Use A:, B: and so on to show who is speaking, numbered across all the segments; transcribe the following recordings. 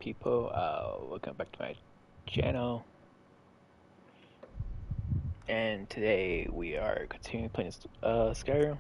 A: people. Welcome back to my channel. And today we are continuing playing Skyrim.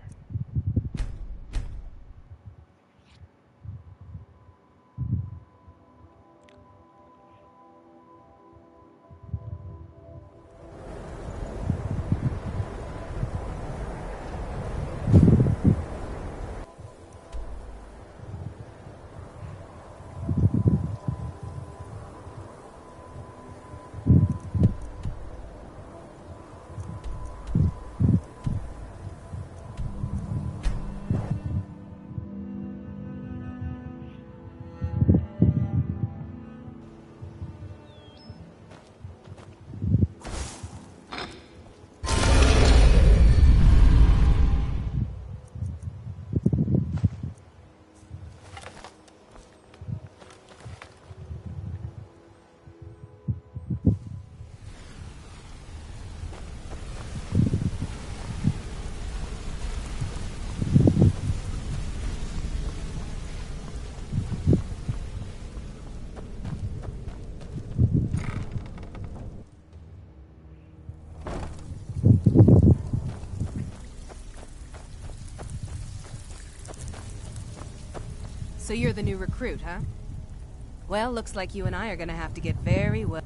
B: So you're the new recruit, huh? Well, looks like you and I are gonna have to get very well.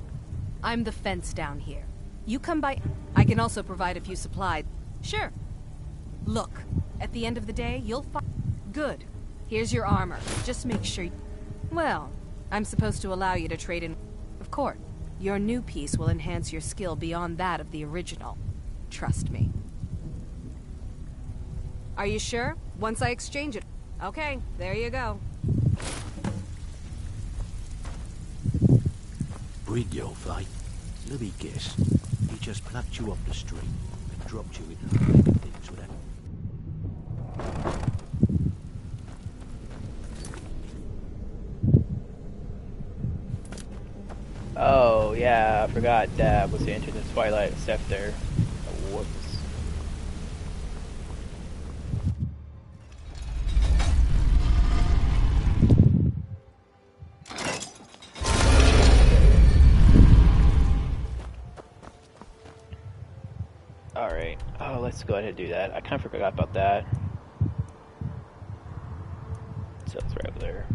B: I'm the fence down here. You come by. I can also provide a few supplies. Sure. Look, at the end of the day, you'll find. Good. Here's your armor. Just make sure. Well, I'm supposed to allow you to trade in. Of course. Your new piece will enhance your skill beyond that of the original. Trust me. Are you sure? Once I exchange it. Okay, there you go.
C: Brig old fight. Let me guess. He just plucked you off the street and dropped you into the thick of things with that.
A: Oh yeah, I forgot that was the Into the Twilight stuff there. Whoops. Alright, let's go ahead and do that. I kind of forgot about that. So it's right over there.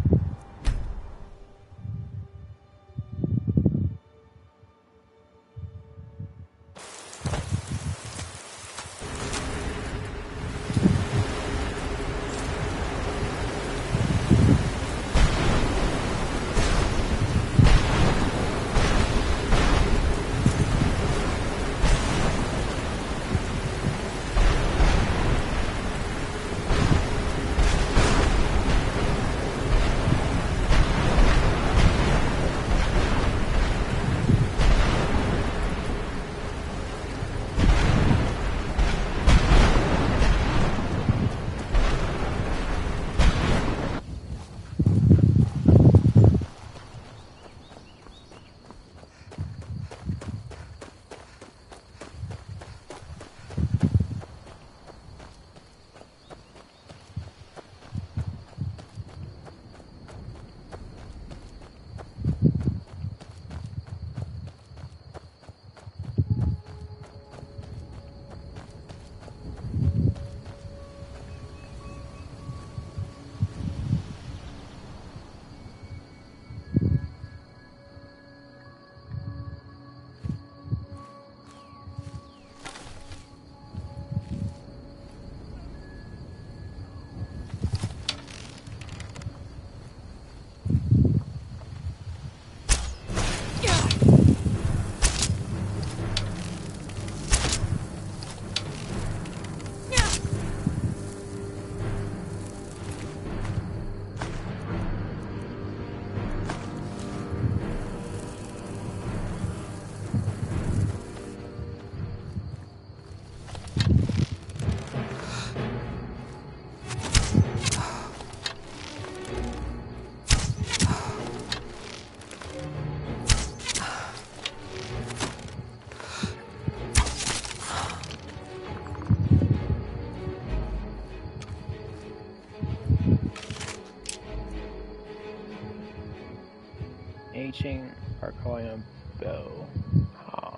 A: fishing or calling a bow. Huh.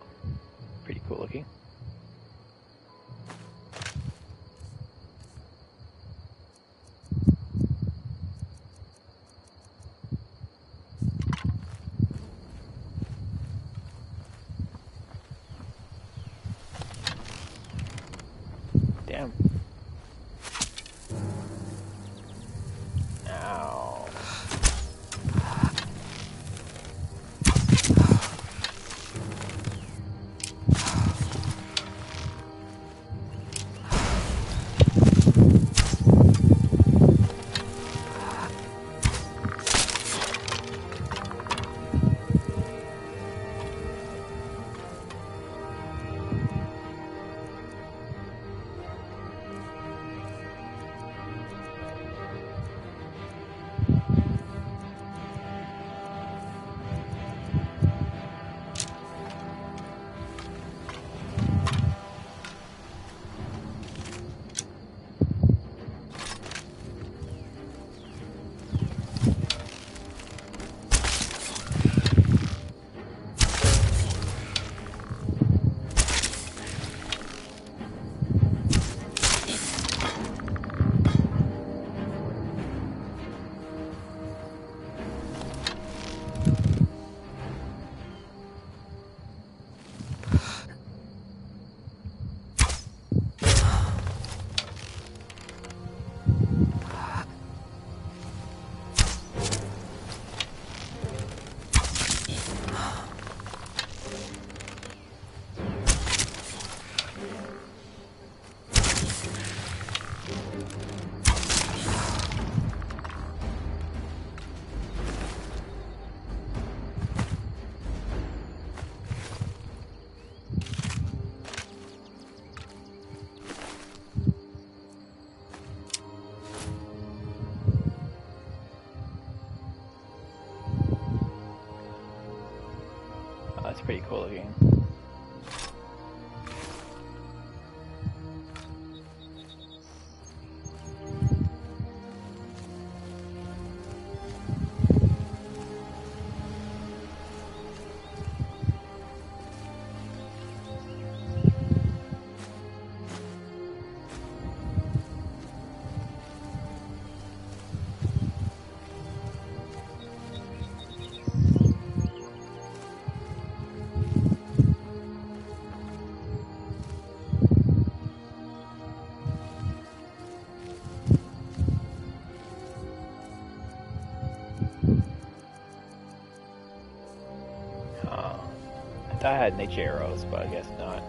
A: Pretty cool looking. Damn. Ow. That's pretty cool looking. I thought I had nature arrows, but I guess not.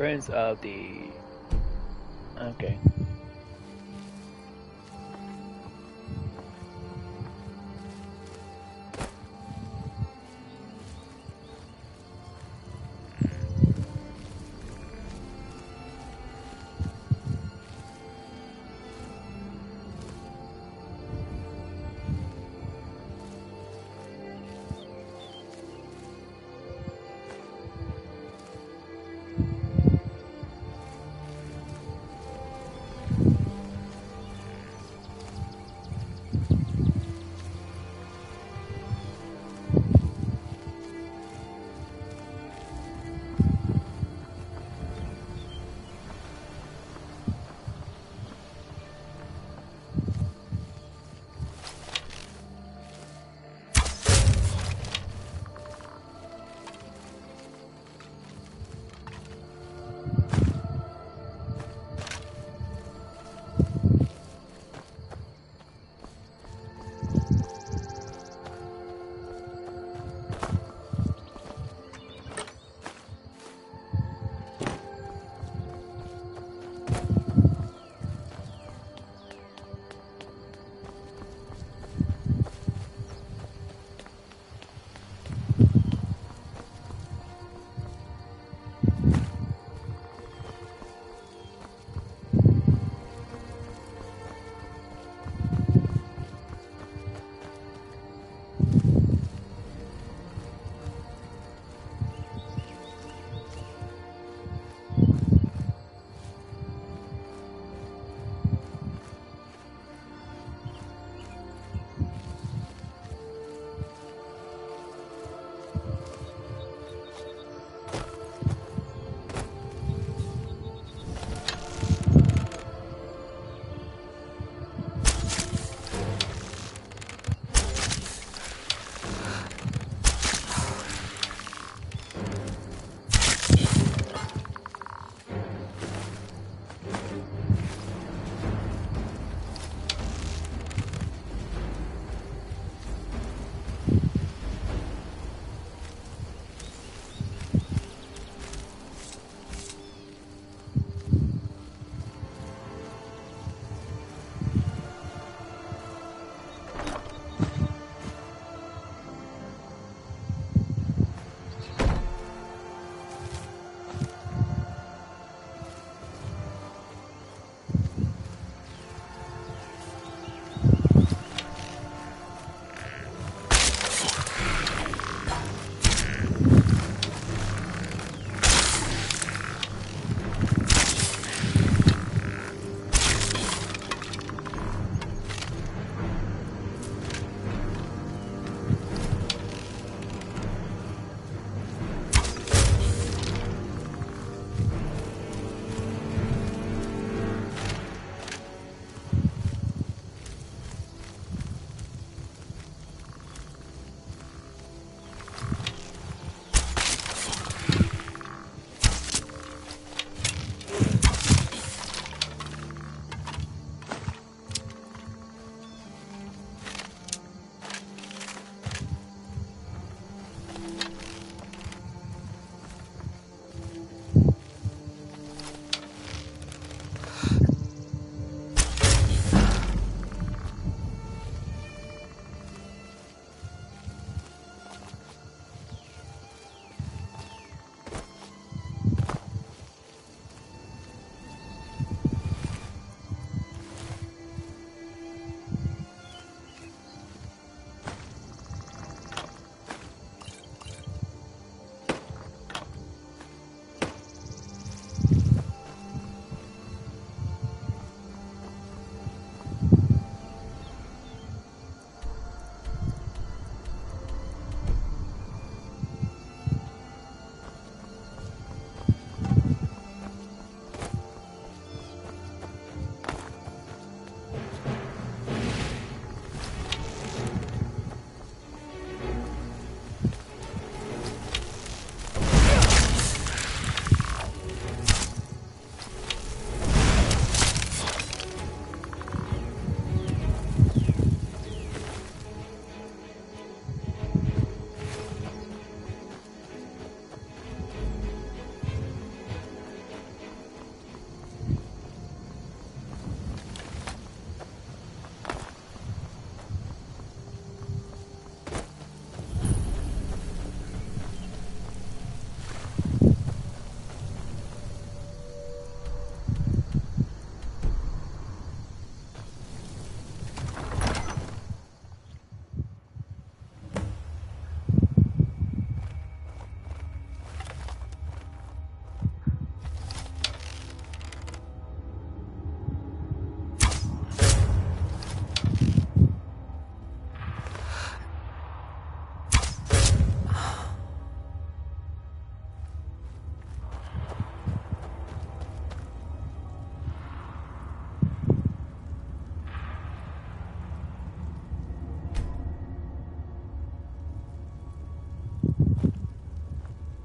A: Prince of the... Okay.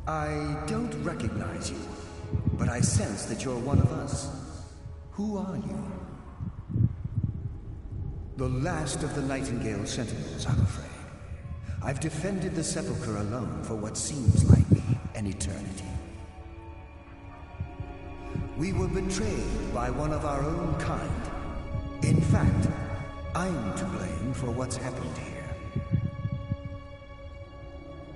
D: I don't recognize you, but I sense that you're one of us. Who are you? The last of the Nightingale Sentinels, I'm afraid. I've defended the Sepulchre alone for what seems like an eternity. We were betrayed by one of our own kind. In fact, I'm to blame for what's happened here.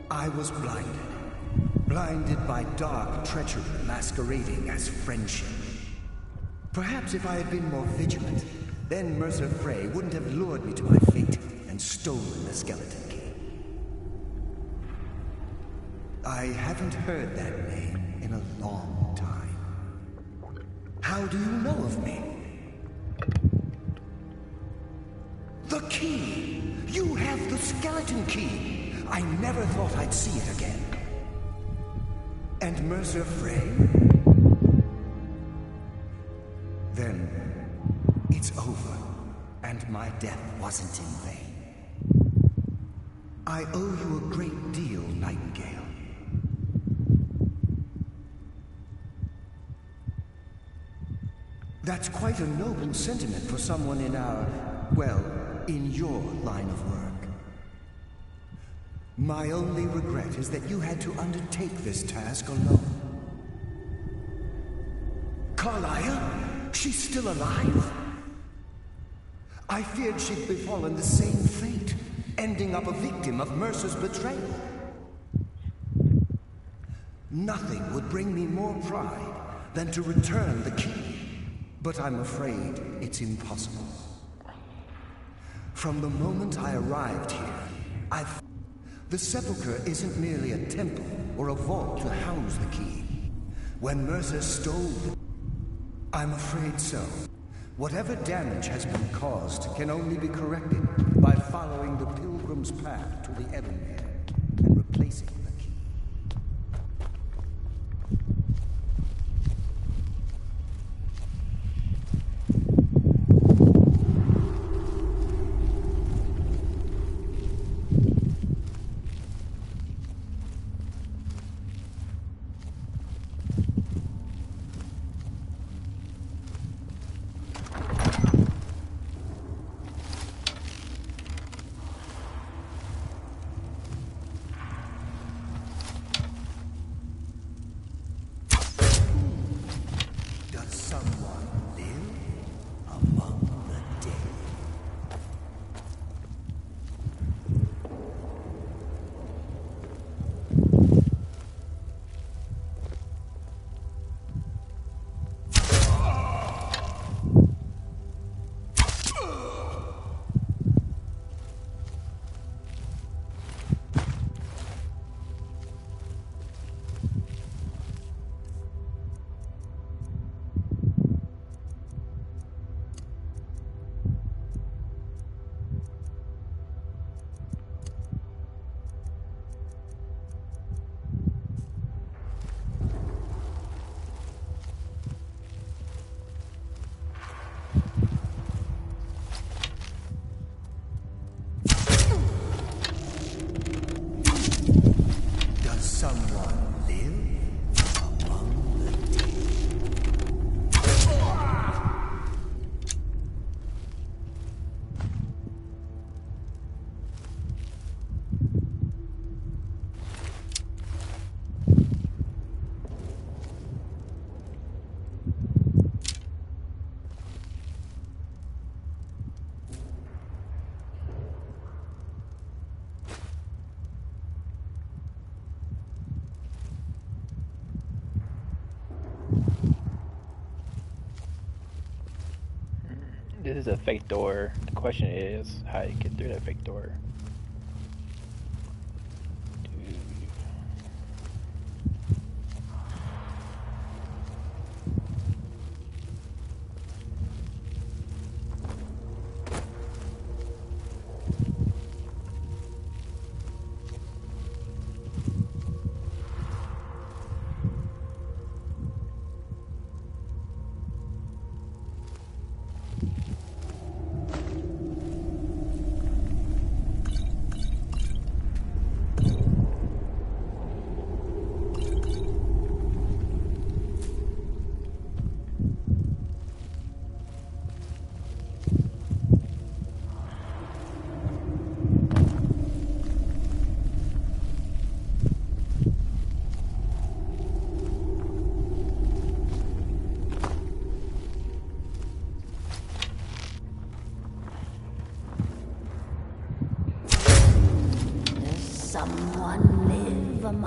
D: I was blinded by dark treachery masquerading as friendship. Perhaps if I had been more vigilant, then Mercer Frey wouldn't have lured me to my fate and stolen the skeleton key. I haven't heard that name in a long time. How do you know of me? The key! You have the skeleton key! I never thought I'd see it again. And Mercer Frey? Then it's over, and my death wasn't in vain. I owe you a great deal, Nightingale. That's quite a noble sentiment for someone in our, well, in your line of work. My only regret is that you had to undertake this task alone. Carlia? She's still alive? I feared she'd befallen the same fate, ending up a victim of Mercer's betrayal. Nothing would bring me more pride than to return the key. But I'm afraid it's impossible. From the moment I arrived here, the Sepulchre isn't merely a temple or a vault to house the key. When Mercer stole it, I'm afraid so. Whatever damage has been caused can only be corrected by following the pilgrim's path to the Evermere and replacing the key.
A: This is a fake door. The question is how you get through that fake door.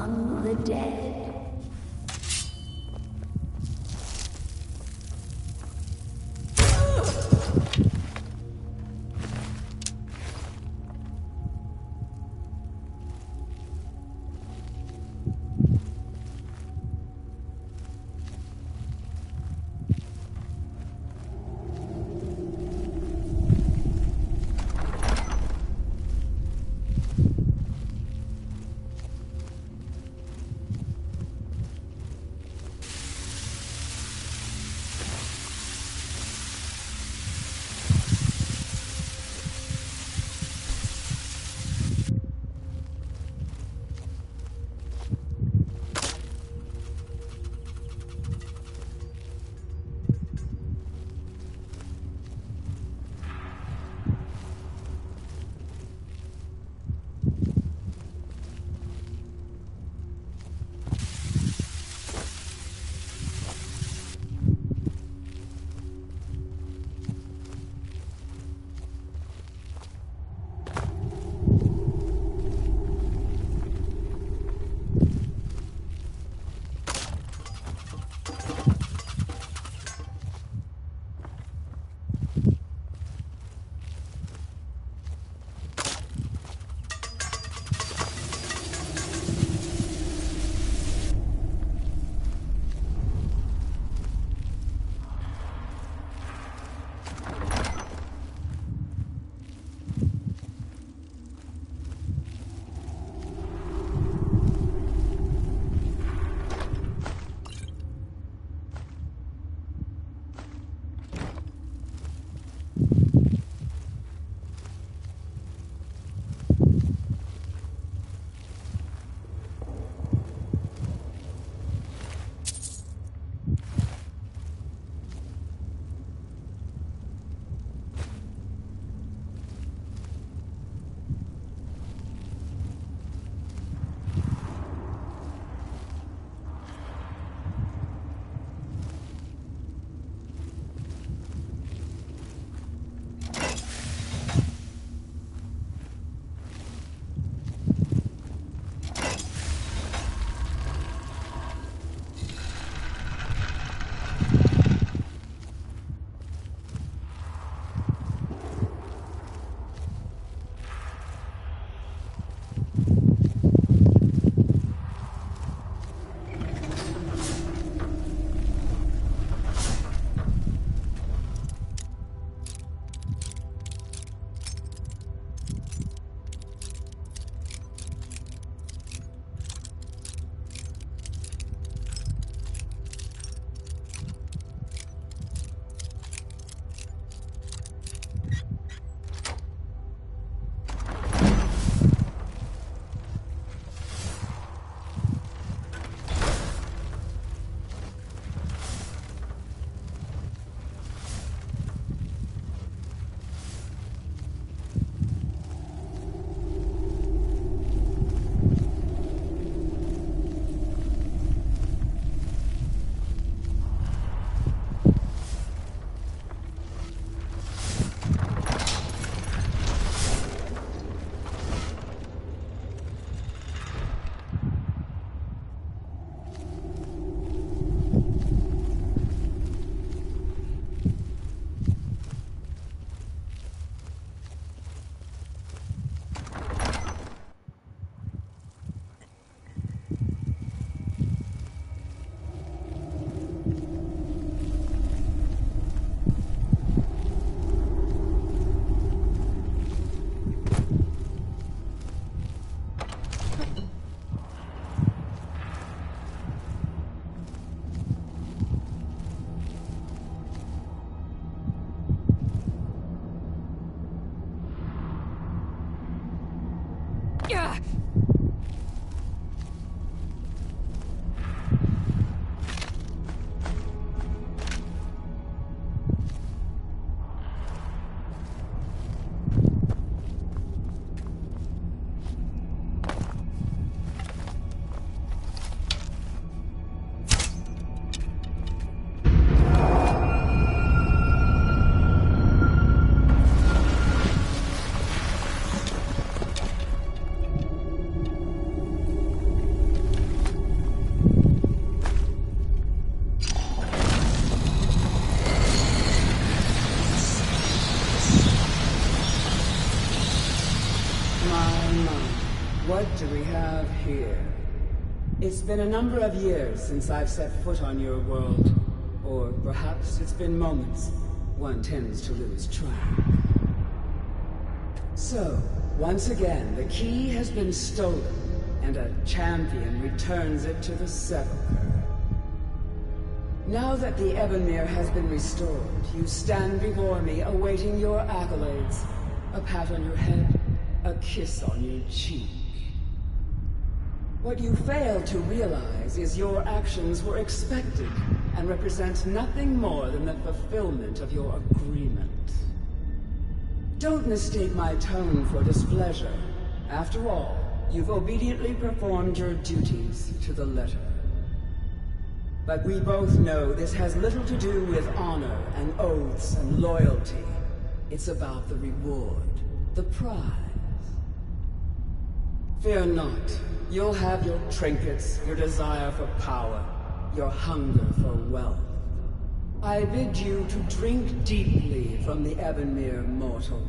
E: among the dead. do we have here? It's been a number of years since I've set foot on your world. Or perhaps it's been moments. One tends to lose track. So, once again, the key has been stolen, and a champion returns it to the Sepulchre. Now that the Ebonmere has been restored, you stand before me awaiting your accolades. A pat on your head, a kiss on your cheek. What you fail to realize is your actions were expected and represent nothing more than the fulfillment of your agreement. Don't mistake my tone for displeasure. After all, you've obediently performed your duties to the letter. But we both know this has little to do with honor and oaths and loyalty. It's about the reward, the prize. Fear not. You'll have your trinkets, your desire for power, your hunger for wealth. I bid you to drink deeply from the Ebonmere mortal,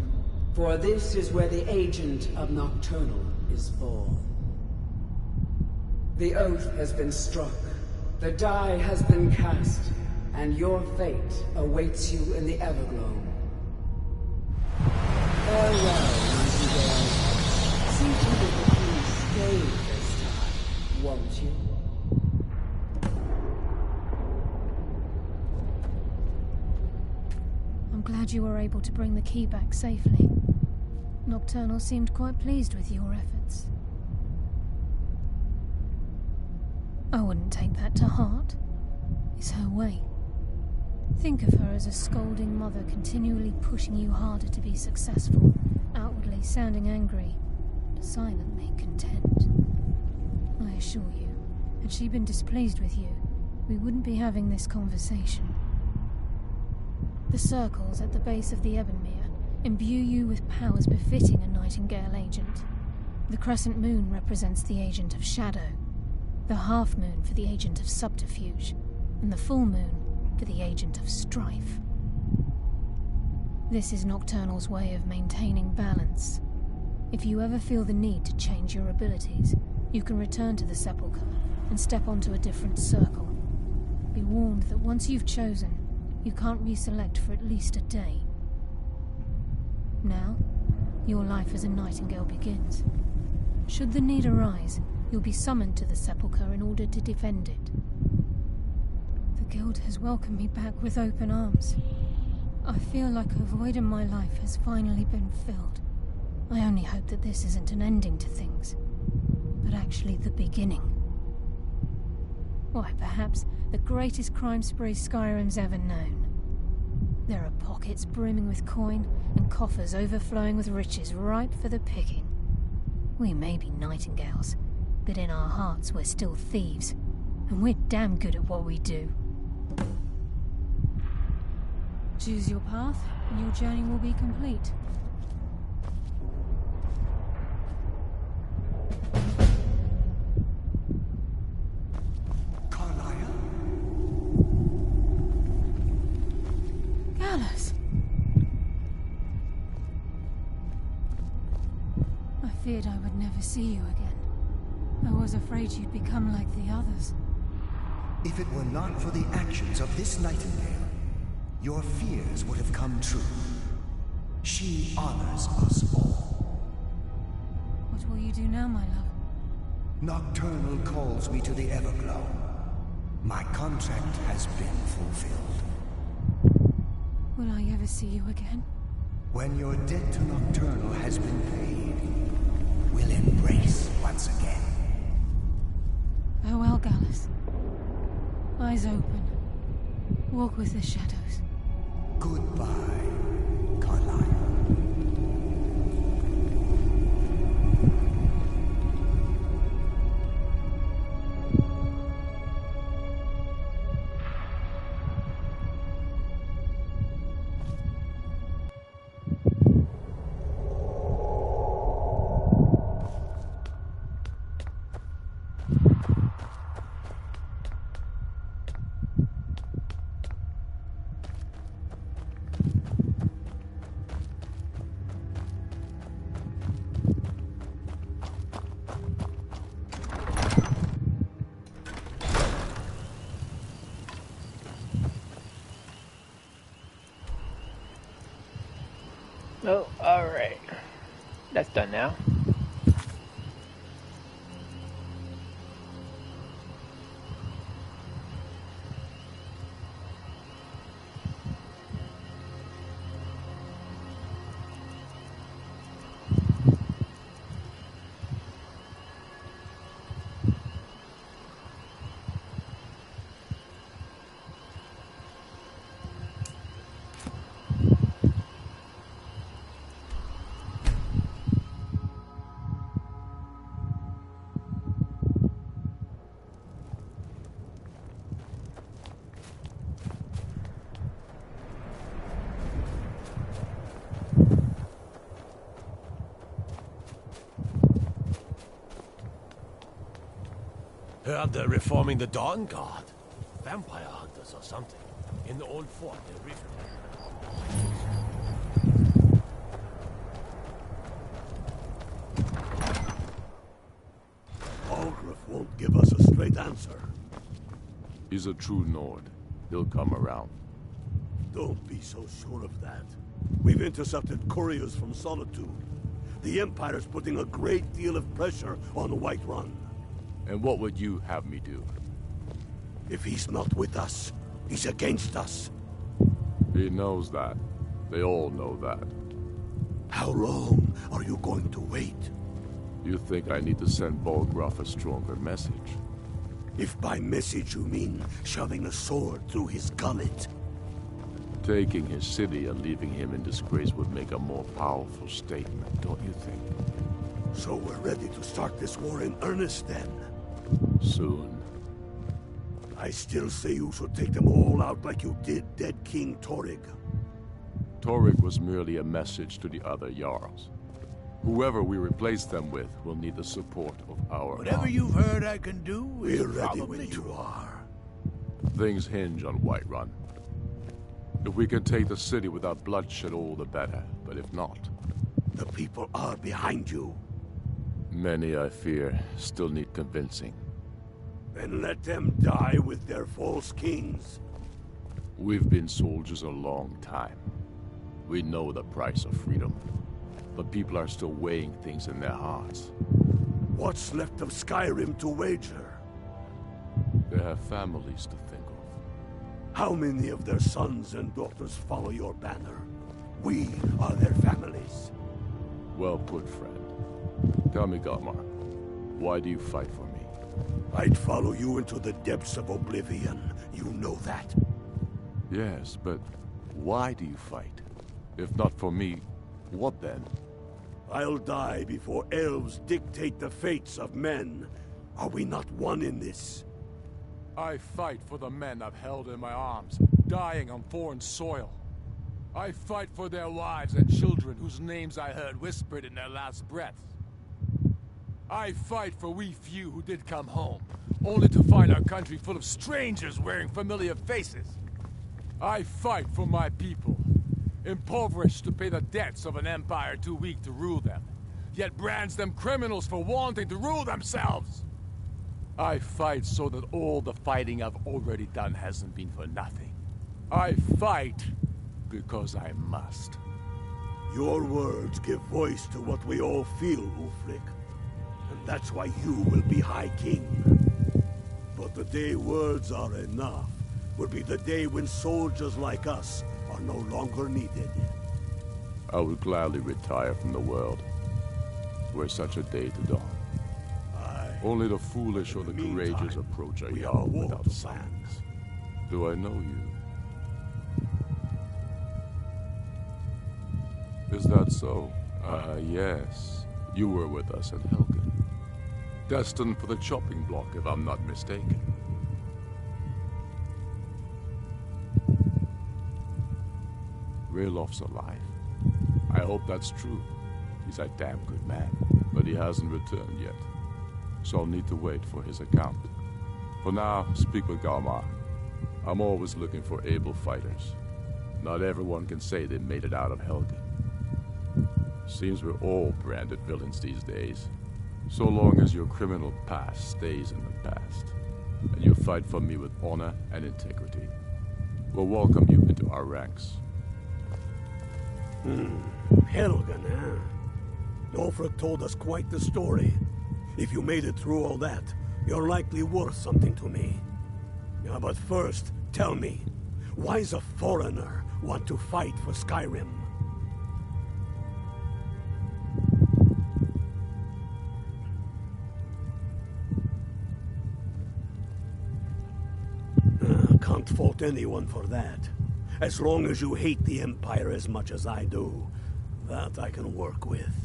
E: for this is where the agent of Nocturnal is born. The oath has been struck, the die has been cast, and your fate awaits you in the Everglow. Farewell, Nightingale. See to it that you stay this time, won't you?
F: I'm glad you were able to bring the key back safely. Nocturnal seemed quite pleased with your efforts. I wouldn't take that to heart. It's her way. Think of her as a scolding mother continually pushing you harder to be successful, outwardly sounding angry, but silently content. I assure you, had she been displeased with you, we wouldn't be having this conversation. The circles at the base of the Ebonmere imbue you with powers befitting a Nightingale agent. The crescent moon represents the agent of shadow, the half moon for the agent of subterfuge, and the full moon for the agent of strife. This is Nocturnal's way of maintaining balance. If you ever feel the need to change your abilities, you can return to the Sepulchre and step onto a different circle. Be warned that once you've chosen, you can't reselect for at least a day. Now, your life as a Nightingale begins. Should the need arise, you'll be summoned to the Sepulchre in order to defend it. The Guild has welcomed me back with open arms. I feel like a void in my life has finally been filled. I only hope that this isn't an ending to things, but actually the beginning. Why, perhaps the greatest crime spree Skyrim's ever known. There are pockets brimming with coin and coffers overflowing with riches ripe for the picking. We may be Nightingales, but in our hearts we're still thieves, and we're damn good at what we do. Choose your path, and your journey will be complete.
D: Carlisle?
F: Gallus! I feared I would never see you again. I was afraid you'd become like the others.
D: If it were not for the actions of this Nightingale, your fears would have come true. She honors us all.
F: What will you do now, my love?
D: Nocturnal calls me to the Everglow. My contract has been fulfilled.
F: Will I ever see you again?
D: When your debt to Nocturnal has been paid, we'll embrace once again.
F: Farewell, Gallus. Eyes open. Walk with the shadows.
D: Goodbye, Carlisle.
A: Oh, alright. That's done now.
G: Heard they're reforming the Dawn Guard. Vampire hunters or something. In the old fort near Rivendell.
C: Algraf won't give us a straight answer.
H: He's a true Nord. He'll come around.
C: Don't be so sure of that. We've intercepted couriers from Solitude. The Empire's putting a great deal of pressure on Whiterun.
H: And what would you have me do?
C: If he's not with us, he's against us.
H: He knows that. They all know that.
C: How long are you going to wait?
H: You think I need to send Bolgraf a stronger message?
C: If by message you mean shoving a sword through his gullet.
H: Taking his city and leaving him in disgrace would make a more powerful statement, don't you think?
C: So we're ready to start this war in earnest then?
H: Soon.
C: I still say you should take them all out like you did dead King Torrig.
H: Torrig was merely a message to the other Jarls. Whoever we replace them with will need the support of our
C: Whatever
H: army.
C: you've heard I can do is we're ready when you are.
H: Things hinge on Whiterun. If we can take the city without bloodshed, all the better. But if not...
C: The people are behind you.
H: Many, I fear, still need convincing.
C: Then let them die with their false kings.
H: We've been soldiers a long time. We know the price of freedom. But people are still weighing things in their hearts.
C: What's left of Skyrim to wager?
H: They have families to think of.
C: How many of their sons and daughters follow your banner? We are their families.
H: Well put, friend. Tell me, Galmar, why do you fight for me?
C: I'd follow you into the depths of oblivion. You know that.
H: Yes, but why do you fight? If not for me, what then?
C: I'll die before elves dictate the fates of men. Are we not one in this?
H: I fight for the men I've held in my arms, dying on foreign soil. I fight for their wives and children whose names I heard whispered in their last breaths. I fight for we few who did come home, only to find our country full of strangers wearing familiar faces. I fight for my people, impoverished to pay the debts of an empire too weak to rule them, yet brands them criminals for wanting to rule themselves. I fight so that all the fighting I've already done hasn't been for nothing. I fight because I must.
C: Your words give voice to what we all feel, Ulfric. And that's why you will be High King. But the day words are enough will be the day when soldiers like us are no longer needed.
H: I would gladly retire from the world, were such a day to dawn. Only the foolish or the courageous approach a Jarl without signs. Do I know you? Is that so? Yes. You were with us at Helgen. Destined for the chopping block, if I'm not mistaken. Raylof's alive. I hope that's true. He's a damn good man, but he hasn't returned yet. So I'll need to wait for his account. For now, speak with Galmar. I'm always looking for able fighters. Not everyone can say they made it out of Helgen. Seems we're all branded villains these days. So long as your criminal past stays in the past, and you fight for me with honor and integrity, we'll welcome you into our ranks.
C: Helgen, eh? Ulfric told us quite the story. If you made it through all that, you're likely worth something to me. Yeah, but first, tell me, why does a foreigner want to fight for Skyrim? Can't fault anyone for that. As long as you hate the Empire as much as I do, that I can work with.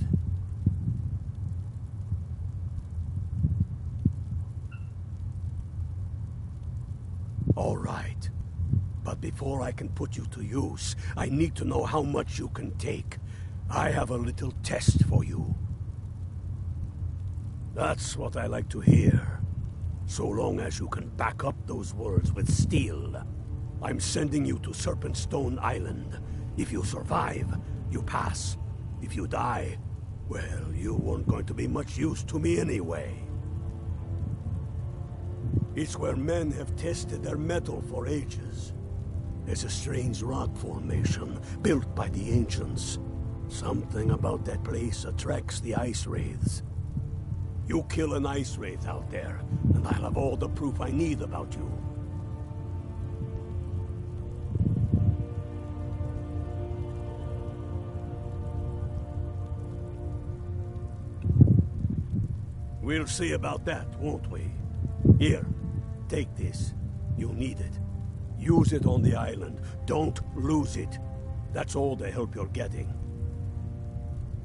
C: All right. But before I can put you to use, I need to know how much you can take. I have a little test for you. That's what I like to hear. So long as you can back up those words with steel. I'm sending you to Serpentstone Island. If you survive, you pass. If you die, well, you weren't going to be much use to me anyway. It's where men have tested their metal for ages. There's a strange rock formation built by the ancients. Something about that place attracts the ice wraiths. You kill an ice wraith out there, and I'll have all the proof I need about you. We'll see about that, won't we? Here, take this. You'll need it. Use it on the island. Don't lose it. That's all the help you're getting.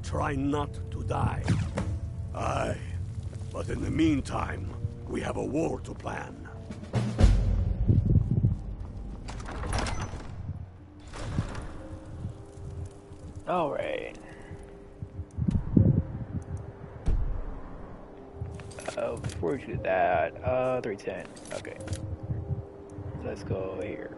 C: Try not to die. Aye. But in the meantime, we have a war to plan.
A: All right. Before we do that, 310. Okay. Let's go here.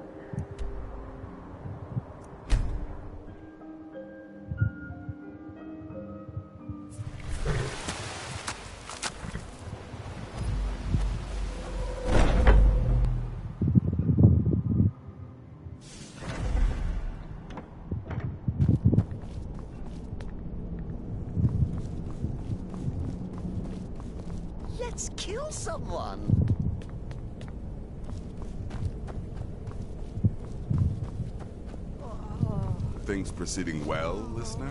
I: Let's kill someone.
J: Things proceeding well, listener?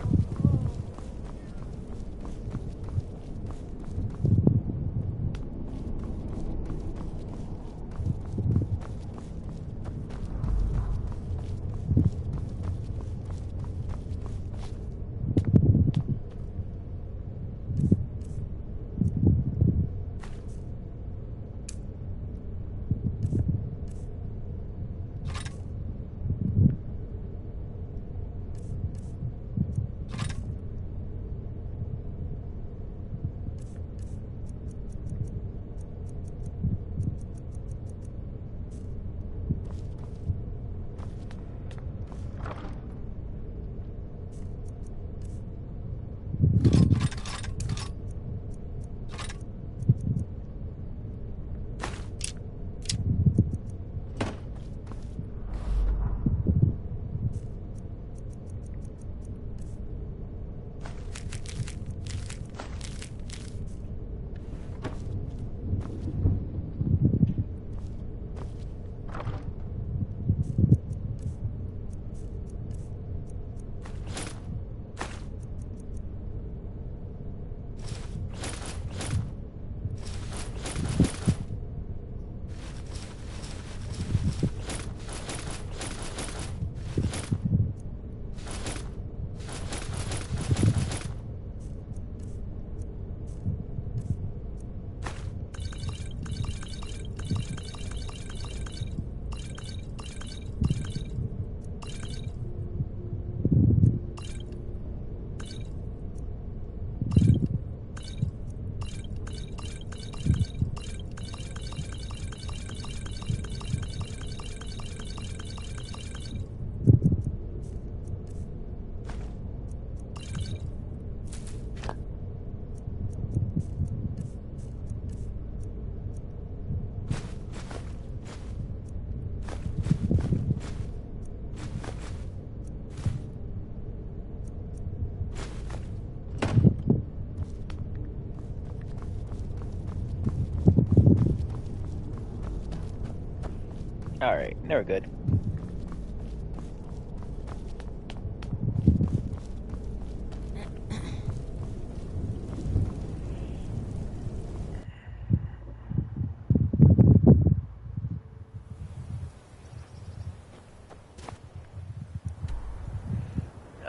A: Alright, now we're good.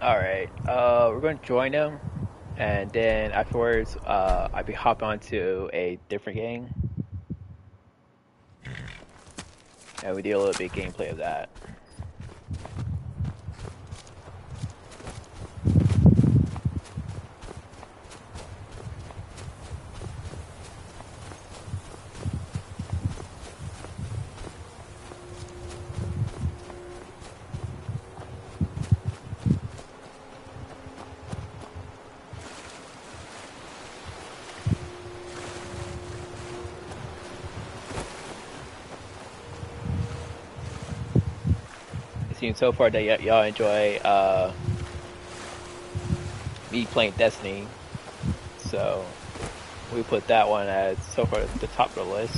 A: Alright, we're going to join them, and then afterwards, I'll be hopping onto a different game, and we do a little bit of gameplay of that. So far that y'all enjoy me playing Destiny, so we put that one as so far at the top of the list.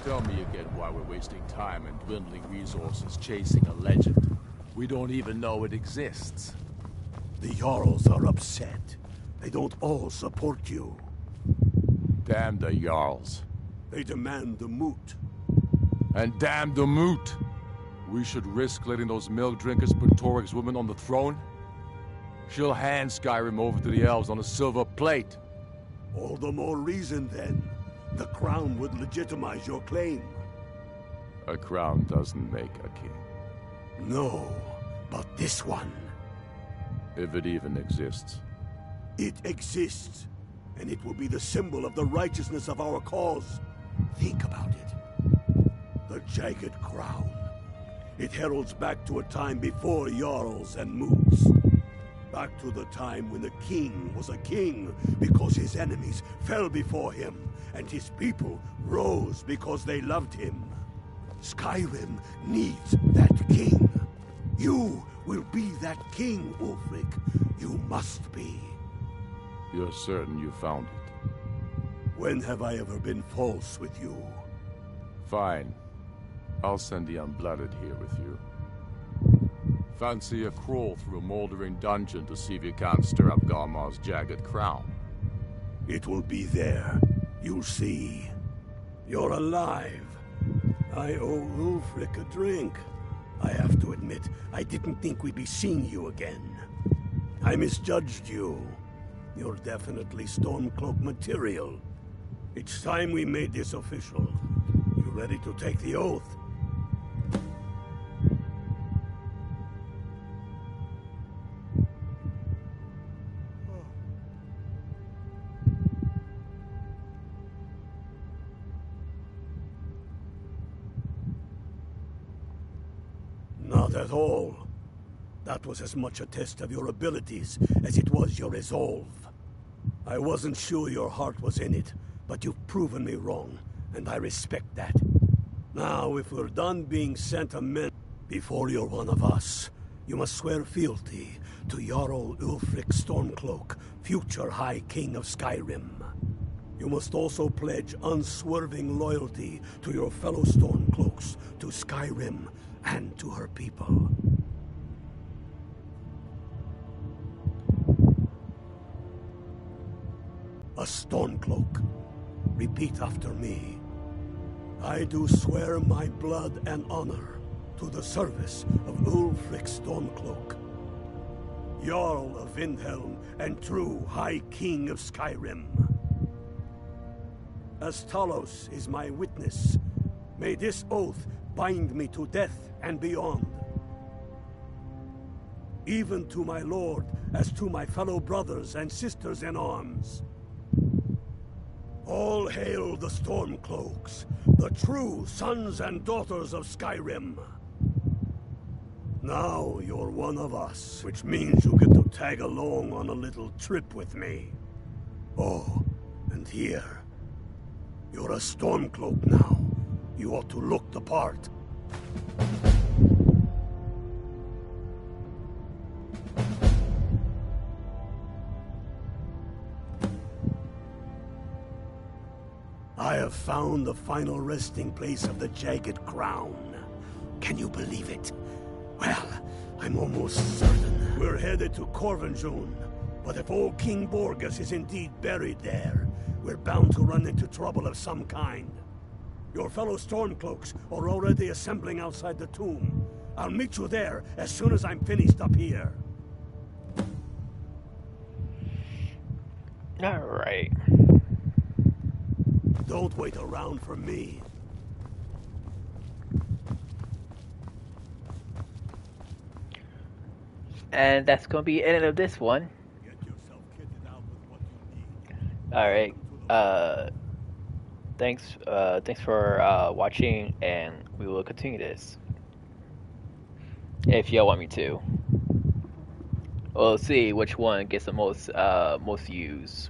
H: Tell me again why we're wasting time and dwindling resources chasing a legend. We don't even know it exists.
C: The Jarls are upset. They don't all support you.
H: Damn the Jarls.
C: They demand the moot.
H: And damn the moot! We should risk letting those milk drinkers put Toryg's woman on the throne? She'll hand Skyrim over to the elves on a silver plate.
C: All the more reason, then. The crown would legitimize your claim.
H: A crown doesn't make a king.
C: No, but this one.
H: If it even exists.
C: It exists, and it will be the symbol of the righteousness of our cause. Think about it. The jagged crown. It heralds back to a time before Jarls and Moots. Back to the time when the king was a king because his enemies fell before him, and his people rose because they loved him. Skyrim needs that king. You will be that king, Ulfric. You must be.
H: You're certain you found it?
C: When have I ever been false with you?
H: Fine. I'll send the Unblooded here with you. Fancy a crawl through a moldering dungeon to see if you can't stir up Garmar's jagged crown?
C: It will be there. You'll see. You're alive. I owe Ulfric a drink. I have to admit, I didn't think we'd be seeing you again. I misjudged you. You're definitely stormcloak material. It's time we made this official. You ready to take the oath? Not at all. That was as much a test of your abilities as it was your resolve. I wasn't sure your heart was in it, but you've proven me wrong, and I respect that. Now, if we're done being sentimental before you're one of us, you must swear fealty to Jarl Ulfric Stormcloak, future High King of Skyrim. You must also pledge unswerving loyalty to your fellow Stormcloaks, to Skyrim, and to her people. A Stormcloak. Repeat after me. I do swear my blood and honor to the service of Ulfric Stormcloak, Jarl of Windhelm and true High King of Skyrim. As Talos is my witness, may this oath bind me to death and beyond. Even to my lord, as to my fellow brothers and sisters in arms. All hail the Stormcloaks, the true sons and daughters of Skyrim. Now you're one of us, which means you get to tag along on a little trip with me. Oh, and here. You're a Stormcloak now. You ought to look the part. I have found the final resting place of the Jagged Crown. Can you believe it? Well, I'm almost certain. We're headed to Corvinjun, but if old King Borgus is indeed buried there, we're bound to run into trouble of some kind. Your fellow Stormcloaks are already assembling outside the tomb. I'll meet you there as soon as I'm finished up here.
A: All right.
C: Don't wait around for me.
A: And that's gonna be the end of this one.
C: Get yourself kitted out with what you need.
A: All right. Thanks for watching, and we will continue this if y'all want me to. We'll see which one gets the most views.